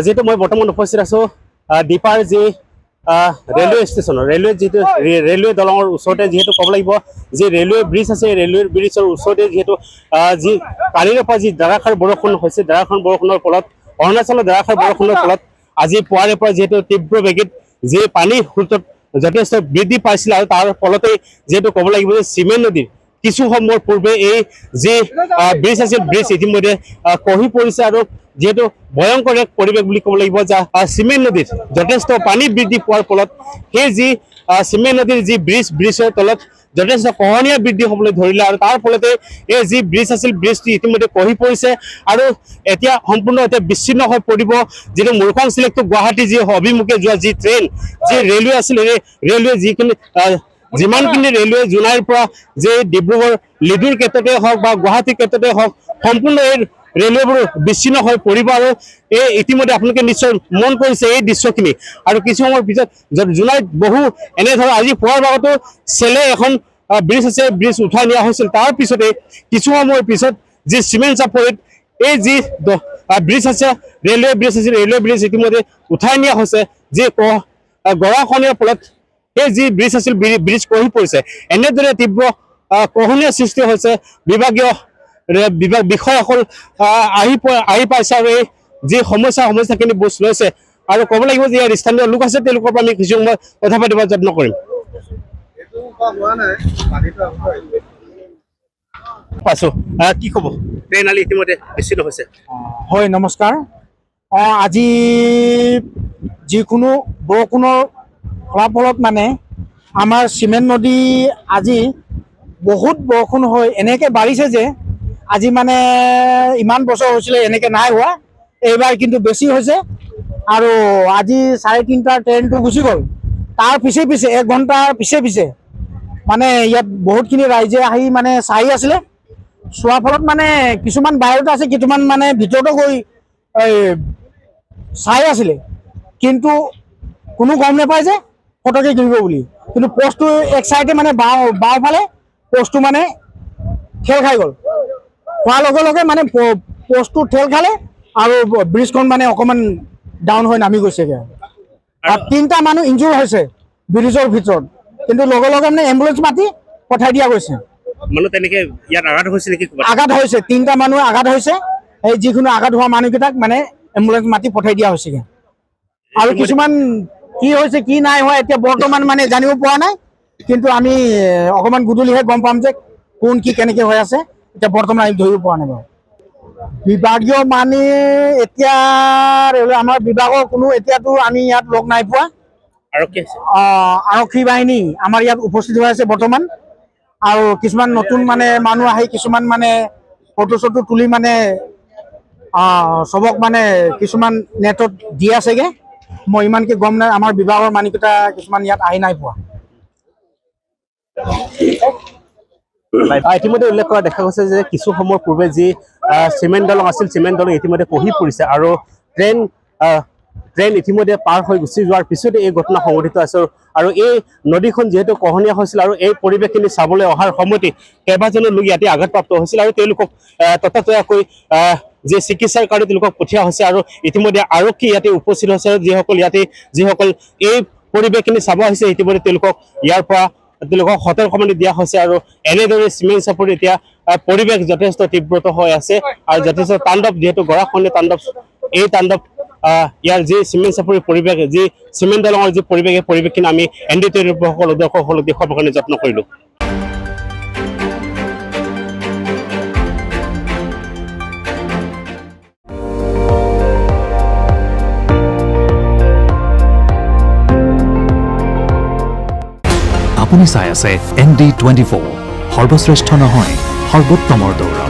যেহেতু মই বৰ্তমান উপস্থিত আছোঁ দীপাৰ যি ৰেলৱে ষ্টেচনৰ ৰেলৱে দলঙৰ ওচৰতে যিহেতু ক'ব লাগিব যি ৰেলৱে ব্ৰিজ আছে ৰেলৱে ব্ৰিজৰ ওচৰতে যিহেতু যি কালিৰে পৰা যি ধাৰাসাৰ বৰষুণ হৈছে ধাৰাসাৰ বৰষুণৰ ফলত অৰুণাচলৰ ধাৰাসাৰ বৰষুণৰ ফলত আজি পুৱাৰে পৰা যিহেতু তীব্ৰ বেগত যি পানীৰ সোঁতত যথেষ্ট বৃদ্ধি পাইছিল আৰু তাৰ ফলতে যিহেতু ক'ব লাগিব যে চিমেণ্ট নদীৰ কিছু সময়ৰ পূৰ্বে এই যি ব্ৰিজ আছিল ব্ৰিজ ইতিমধ্যে খহি পৰিছে আৰু যেহেতু ভয়ংকৰ এক পৰিৱেশ বুলি ক'ব লাগিব যে চিমেণ্ট নদীত যথেষ্ট পানী বৃদ্ধি পোৱাৰ ফলত সেই যি চিমেণ্ট নদীৰ যি ব্ৰিজৰ তলত যথেষ্ট খহনীয়া বৃদ্ধি হ'বলৈ ধৰিলে আৰু তাৰ ফলতে এই যি ব্ৰিজ আছিল ব্ৰিজটি ইতিমধ্যে খহি পৰিছে আৰু এতিয়া সম্পূৰ্ণ এতিয়া বিচ্ছিন্ন হৈ পৰিব যিটো মুৰ্খাংশিলেক গুৱাহাটী যি অভিমুখে যোৱা যি ট্ৰেইন যি ৰেলৱে আছিল ৰেলৱে যিখিনি যিমানখিনি ৰেলৱে জোনাইৰ পৰা যে ডিব্ৰুগড় লিডুৰ ক্ষেত্ৰতে হওক বা গুৱাহাটীৰ ক্ষেত্ৰতে হওক সম্পূৰ্ণ এই ৰেলৱেবোৰ বিচ্ছিন্ন হৈ পৰিব আৰু এই ইতিমধ্যে আপোনালোকে নিশ্চয় মন কৰিছে এই দৃশ্যখিনি আৰু কিছু সময়ৰ পিছত জোনাইত বহু এনে ধৰক আজি পুৱাৰ ভাগতো চেলে এখন ব্ৰিজ আছে ব্ৰিজ উঠাই নিয়া হৈছিল তাৰ পিছতে কিছু সময়ৰ পিছত যি চিমেণ্ট চাপৰিত এই যি ব্ৰিজ আছে ৰেলৱে ব্ৰিজ আছিল ৰেলৱে ব্ৰিজ ইতিমধ্যে উঠাই নিয়া হৈছে যি গৰাখহনীয়াৰ ফলত এই যি ব্ৰিজ আছিল ব্ৰিজ খহি পৰিছে এনেদৰে তীব্ৰ খহনীয়াৰ সৃষ্টি হৈছে বিভাগীয় বিষয়াসকল আহি পাইছে আৰু এই যি সমস্যাখিনি বুজ লৈছে আৰু ক'ব লাগিব যে ইয়াৰ স্থানীয় লোক আছে তেওঁলোকৰ পৰা আমি কিছু সময় কথা পাতিব যত্ন কৰিম পাইছোঁ কি ক'ব ট্ৰেইন আলি ইতিমধ্যে বিচ্ছিন্ন হৈছে হয় নমস্কাৰ আজি যিকোনো বৰষুণৰ ফলাফলত মানে আমাৰ চিমেণ্ট নদী আজি বহুত বৰষুণ হৈ এনেকৈ বাঢ়িছে যে আজি মানে ইমান বছৰ হৈছিলে এনেকৈ নাই হোৱা এইবাৰ কিন্তু বেছি হৈছে আৰু আজি 3:30 ট্ৰেইনটো গুচি গ'ল তাৰ পিছে 1 ঘণ্টাৰ পিছে মানে ইয়াত বহুতখিনি ৰাইজে আহি মানে চাই আছিলে চোৱাৰ ফলত মানে কিছুমান বাহিৰত আছে কিছুমান মানে ভিতৰতো গৈ চাই আছিলে কিন্তু কোনো গম নাপায় যে ফটকে গিৰিব বুলি কিন্তু পষ্টটো এক চাইডে মানে বাওঁফালে পষ্টটো মানে ঠেল খাই গ'ল খোৱাৰ লগে লগে মানে পষ্টটো ঠেল খালে আৰু ব্ৰিজখন মানে অকণমান ডাউন হৈ নামি গৈছেগৈ আৰু 3টা মানুহ ইনজুৰ হৈছে ব্ৰিজৰ ভিতৰত কিন্তু লগে লগে মানে এম্বুলেঞ্চ মাতি পঠাই দিয়া গৈছে মানুহ তেনেকৈ ইয়াত আঘাত হৈছে নেকি আঘাত হৈছে 3টা মানুহ আঘাত হৈছে এই যিকোনো আঘাত হোৱা মানুহকেইটাক মানে এম্বুলেঞ্চ মাতি পঠাই দিয়া হৈছেগৈ আৰু কিছুমান কি হৈছে কি নাই হোৱা এতিয়া বৰ্তমান মানে জানিব পৰা নাই কিন্তু আমি অকণমান গধূলিহে গম পাম যে কোন কি কেনেকৈ হৈ আছে এতিয়া বৰ্তমান আমি ধৰিব পৰা নাই বাৰু বিভাগীয় মানে এতিয়া আমাৰ বিভাগৰ কোনো এতিয়াতো আমি ইয়াত লগ নাই পোৱা আৰক্ষী বাহিনী আমাৰ ইয়াত উপস্থিত হৈ আছে বৰ্তমান আৰু কিছুমান নতুন মানে মানুহ আহি কিছুমান মানে ফটো চটো তুলি মানে চবক মানে কিছুমান নেটত দি আছেগৈ মই ইমানকৈ গম নাই আমাৰ বিভাগৰ মানুহকেইটা কিছুমান ইয়াত আহি নাই পোৱা ইতিমধ্যে উল্লেখ কৰা দেখা গৈছে যে কিছু সময়ৰ পূৰ্বে যি চিমেণ্ট দলং আছিল চিমেণ্ট দলং ইতিমধ্যে খহি পৰিছে আৰু ট্ৰেইন ইতিমধ্যে পাৰ হৈ গুচি যোৱাৰ পিছতে এই ঘটনা সংঘটিত আছে আৰু এই নদীখন যিহেতু খহনীয়া হৈছিল আৰু এই পৰিৱেশখিনি চাবলৈ অহাৰ সময়তে কেইবাজনো লোক ইয়াতে আঘাতপ্ৰাপ্ত হৈছিল আৰু তেওঁলোকক ততাতৈয়াকৈ যি চিকিৎসাৰ কাৰণে তেওঁলোকক পঠিওৱা হৈছে আৰু ইতিমধ্যে আৰক্ষী ইয়াতে উপস্থিত হৈছে আৰু যিসকল এই পৰিৱেশখিনি চাব আহিছে ইতিমধ্যে তেওঁলোকক ইয়াৰ পৰা সতৰ্কবাণী দিয়া হৈছে আৰু এনেদৰে চিমেণ্ট চাপৰি এতিয়া পৰিৱেশ যথেষ্ট তীব্ৰত হৈ আছে আৰু যথেষ্ট তাণ্ডৱ যিহেতু গৰাখহনীয়া তাণ্ডৱ এই তাণ্ডৱ ইয়াৰ যি চিমেণ্ট চাপৰিৰ পৰিৱেশ যি চিমেণ্ট দলঙৰ যি পৰিৱেশ এই পৰিৱেশখিনি আমি NDTV দৰ্শকসকলক দেখুৱাবৰ কাৰণে যত্ন কৰিলোঁ আপুনি চাই আছে ND24 সৰ্বশ্ৰেষ্ঠ নহয় সৰ্বোত্তমৰ দৌৰ